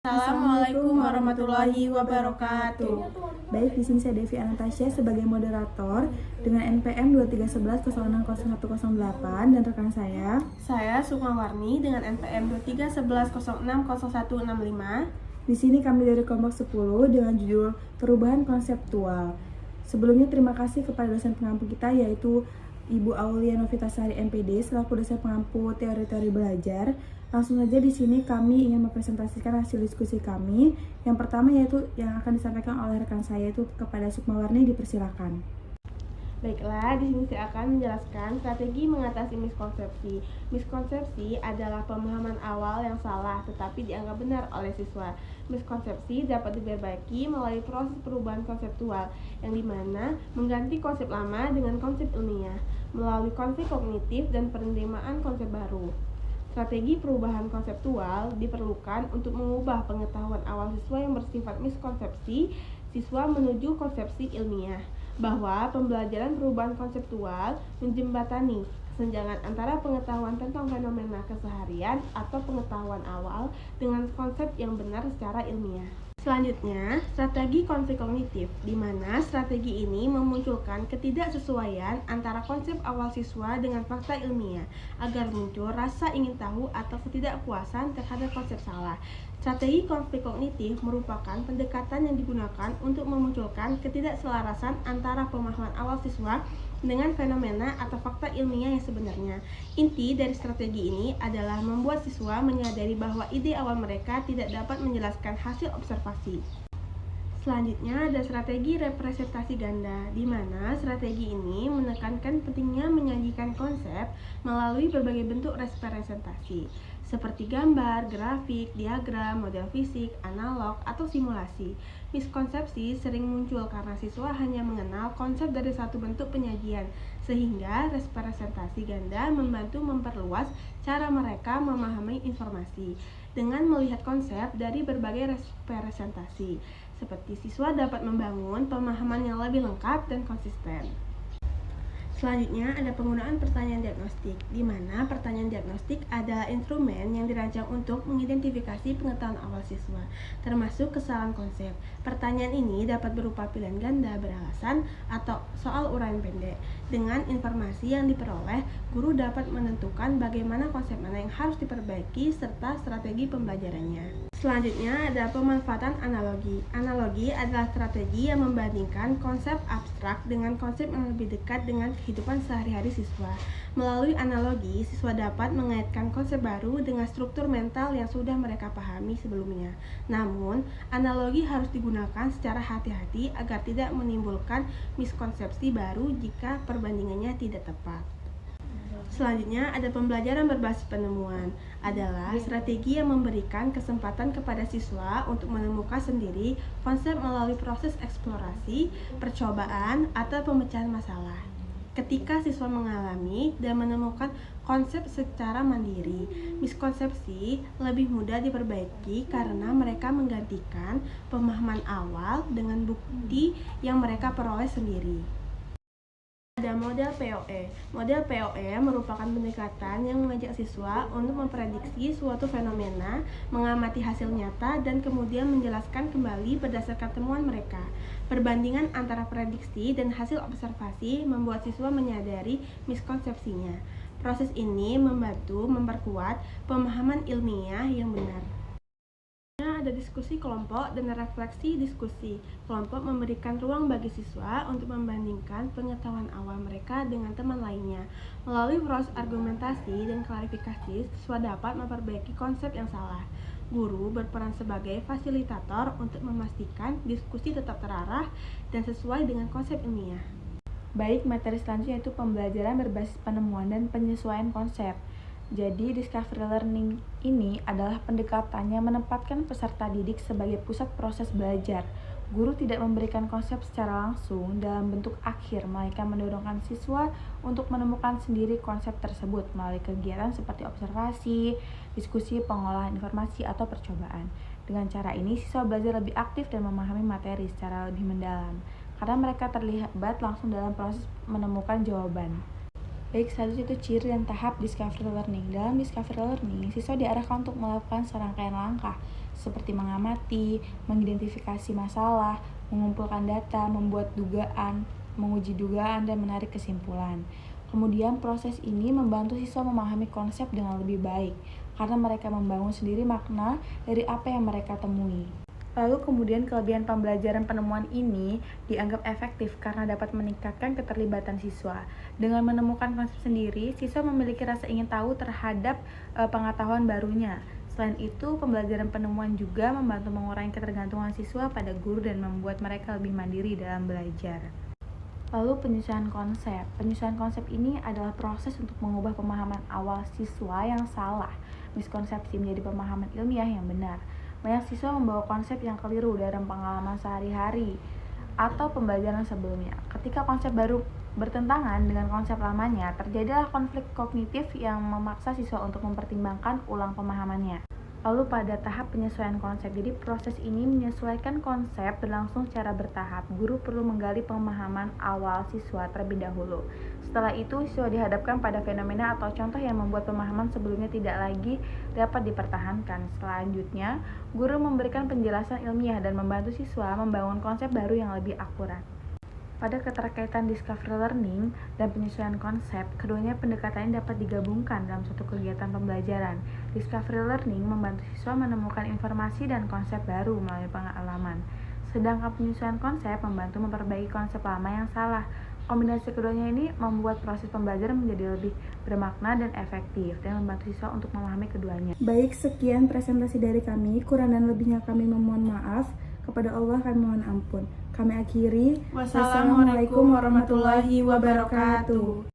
Assalamualaikum warahmatullahi wabarakatuh. Baik, di sini saya Devi Anastasia sebagai moderator dengan NPM 2311011008 dan rekan Saya Sukma Warni dengan NPM 2311060165. Di sini kami dari kelompok 10 dengan judul Perubahan Konseptual. Sebelumnya terima kasih kepada dosen pengampu kita yaitu Ibu Aulia Novitasari MPD selaku dosen pengampu teori-teori belajar. Langsung saja di sini kami ingin mempresentasikan hasil diskusi kami. Yang pertama yaitu yang akan disampaikan oleh rekan saya itu kepada Sukma Warni, dipersilakan. Baiklah, di sini saya akan menjelaskan strategi mengatasi miskonsepsi. Miskonsepsi adalah pemahaman awal yang salah tetapi dianggap benar oleh siswa. Miskonsepsi dapat diperbaiki melalui proses perubahan konseptual, yang dimana mengganti konsep lama dengan konsep ilmiah, melalui konflik kognitif dan penerimaan konsep baru. Strategi perubahan konseptual diperlukan untuk mengubah pengetahuan awal siswa yang bersifat miskonsepsi siswa menuju konsepsi ilmiah, bahwa pembelajaran perubahan konseptual menjembatani kesenjangan antara pengetahuan tentang fenomena keseharian atau pengetahuan awal dengan konsep yang benar secara ilmiah. Selanjutnya, strategi konflik kognitif, di mana strategi ini memunculkan ketidaksesuaian antara konsep awal siswa dengan fakta ilmiah, agar muncul rasa ingin tahu atau ketidakpuasan terhadap konsep salah. Strategi konflik kognitif merupakan pendekatan yang digunakan untuk memunculkan ketidakselarasan antara pemahaman awal siswa dengan fenomena atau fakta ilmiah yang sebenarnya. Inti dari strategi ini adalah membuat siswa menyadari bahwa ide awal mereka tidak dapat menjelaskan hasil observasi. Selanjutnya ada strategi representasi ganda, di mana strategi ini menekankan pentingnya menyajikan konsep melalui berbagai bentuk representasi, seperti gambar, grafik, diagram, model fisik, analog, atau simulasi. Miskonsepsi sering muncul karena siswa hanya mengenal konsep dari satu bentuk penyajian, sehingga representasi ganda membantu memperluas cara mereka memahami informasi dengan melihat konsep dari berbagai representasi. Seperti siswa dapat membangun pemahaman yang lebih lengkap dan konsisten. Selanjutnya ada penggunaan pertanyaan diagnostik, di mana pertanyaan diagnostik adalah instrumen yang dirancang untuk mengidentifikasi pengetahuan awal siswa, termasuk kesalahan konsep. Pertanyaan ini dapat berupa pilihan ganda beralasan atau soal uraian pendek. Dengan informasi yang diperoleh, guru dapat menentukan bagaimana konsep mana yang harus diperbaiki serta strategi pembelajarannya. Selanjutnya ada pemanfaatan analogi. Analogi adalah strategi yang membandingkan konsep abstrak dengan konsep yang lebih dekat dengan kehidupan sehari-hari siswa. Melalui analogi, siswa dapat mengaitkan konsep baru dengan struktur mental yang sudah mereka pahami sebelumnya. Namun, analogi harus digunakan secara hati-hati agar tidak menimbulkan miskonsepsi baru jika perbandingannya tidak tepat. Selanjutnya ada pembelajaran berbasis penemuan, adalah strategi yang memberikan kesempatan kepada siswa untuk menemukan sendiri konsep melalui proses eksplorasi, percobaan, atau pemecahan masalah. Ketika siswa mengalami dan menemukan konsep secara mandiri, miskonsepsi lebih mudah diperbaiki karena mereka menggantikan pemahaman awal dengan bukti yang mereka peroleh sendiri. Ada model POE. Model POE merupakan pendekatan yang mengajak siswa untuk memprediksi suatu fenomena, mengamati hasil nyata, dan kemudian menjelaskan kembali berdasarkan temuan mereka. Perbandingan antara prediksi dan hasil observasi membuat siswa menyadari miskonsepsinya. Proses ini membantu memperkuat pemahaman ilmiah yang benar. Ada diskusi kelompok dan refleksi diskusi. Kelompok memberikan ruang bagi siswa untuk membandingkan pengetahuan awal mereka dengan teman lainnya. Melalui proses argumentasi dan klarifikasi, siswa dapat memperbaiki konsep yang salah. Guru berperan sebagai fasilitator untuk memastikan diskusi tetap terarah dan sesuai dengan konsep ilmiah. Baik, materi selanjutnya yaitu pembelajaran berbasis penemuan dan penyesuaian konsep. Jadi, discovery learning ini adalah pendekatannya menempatkan peserta didik sebagai pusat proses belajar. Guru tidak memberikan konsep secara langsung dalam bentuk akhir, melainkan mendorongkan siswa untuk menemukan sendiri konsep tersebut melalui kegiatan seperti observasi, diskusi, pengolahan informasi, atau percobaan. Dengan cara ini, siswa belajar lebih aktif dan memahami materi secara lebih mendalam, karena mereka terlibat langsung dalam proses menemukan jawaban. Baik, selanjutnya itu ciri dan tahap discovery learning. Dalam discovery learning, siswa diarahkan untuk melakukan serangkaian langkah seperti mengamati, mengidentifikasi masalah, mengumpulkan data, membuat dugaan, menguji dugaan, dan menarik kesimpulan. Kemudian proses ini membantu siswa memahami konsep dengan lebih baik, karena mereka membangun sendiri makna dari apa yang mereka temui. Lalu kemudian kelebihan pembelajaran penemuan ini dianggap efektif karena dapat meningkatkan keterlibatan siswa. Dengan menemukan konsep sendiri, siswa memiliki rasa ingin tahu terhadap pengetahuan barunya. Selain itu, pembelajaran penemuan juga membantu mengurangi ketergantungan siswa pada guru dan membuat mereka lebih mandiri dalam belajar. Lalu penyesuaian konsep. Penyesuaian konsep ini adalah proses untuk mengubah pemahaman awal siswa yang salah, miskonsepsi menjadi pemahaman ilmiah yang benar. Banyak siswa membawa konsep yang keliru dalam pengalaman sehari-hari atau pembelajaran sebelumnya. Ketika konsep baru bertentangan dengan konsep lamanya, terjadilah konflik kognitif yang memaksa siswa untuk mempertimbangkan ulang pemahamannya. Lalu pada tahap penyesuaian konsep, jadi proses ini menyesuaikan konsep berlangsung secara bertahap. Guru perlu menggali pemahaman awal siswa terlebih dahulu. Setelah itu, siswa dihadapkan pada fenomena atau contoh yang membuat pemahaman sebelumnya tidak lagi dapat dipertahankan. Selanjutnya, guru memberikan penjelasan ilmiah dan membantu siswa membangun konsep baru yang lebih akurat. Pada keterkaitan discovery learning dan penyesuaian konsep, keduanya pendekatannya dapat digabungkan dalam suatu kegiatan pembelajaran. Discovery learning membantu siswa menemukan informasi dan konsep baru melalui pengalaman, sedangkan penyesuaian konsep membantu memperbaiki konsep lama yang salah. Kombinasi keduanya ini membuat proses pembelajaran menjadi lebih bermakna dan efektif dan membantu siswa untuk memahami keduanya. Baik, sekian presentasi dari kami. Kurang dan lebihnya kami memohon maaf. Kepada Allah kami mohon ampun. Kami akhiri. Wassalamualaikum warahmatullahi wabarakatuh.